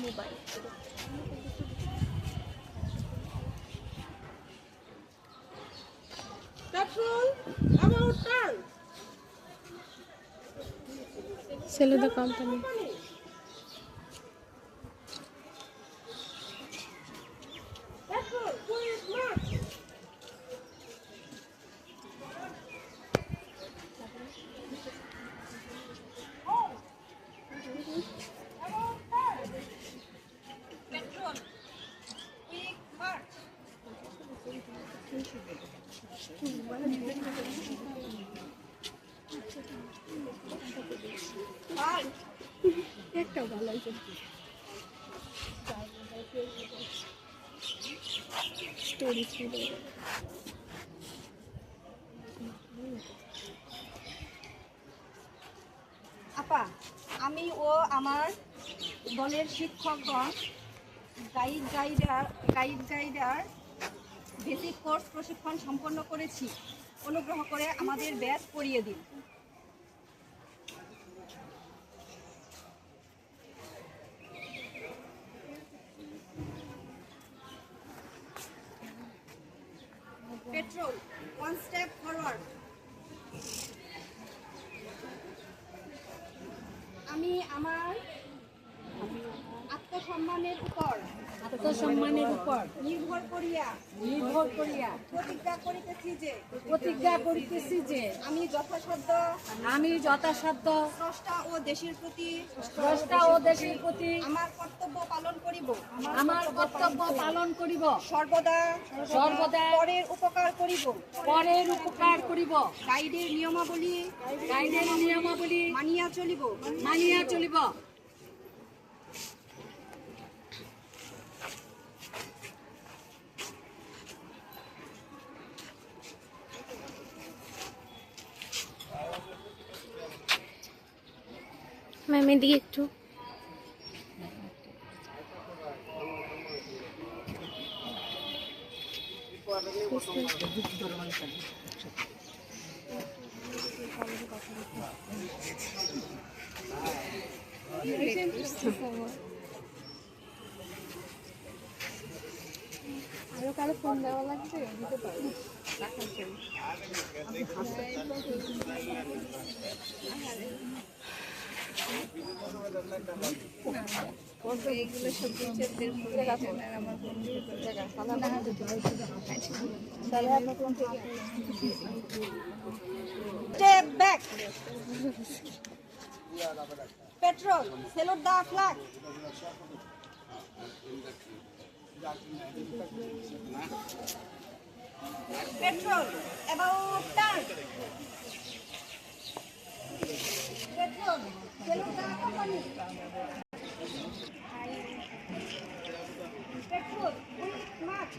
Mobile Sell the company. একটাও ভালো হয়েছে স্টোরি আপা আমি ও আমার দলের শিক্ষকগণ গাইডার বেসিক কোর্স প্রশিক্ষণ সম্পন্ন করেছি। অনুগ্রহ করে আমাদের ব্যাচ করিয়ে দিন। Petrol, 1 step forward. আমি আমার আত্মসম্মানের উপর নির্ভর করিয়া প্রতিজ্ঞা করিতেছি যে আমি যথাসাধ্য স্রষ্টা ও দেশের প্রতি আমার কর্তব্য পালন করিব সর্বদা পরের উপকার করিব গাইডের নিয়মাবলী মানিয়া চলিব। ম্যাম এদিকে একটু আরো কারো ফোন দেওয়া লাগবে দিতে পারবো এইগুলো সব আমার বন্ধু Step back. Petrol, salute the flag. Petrol, about turn. Petrol, salute the company. Petrol, quick march.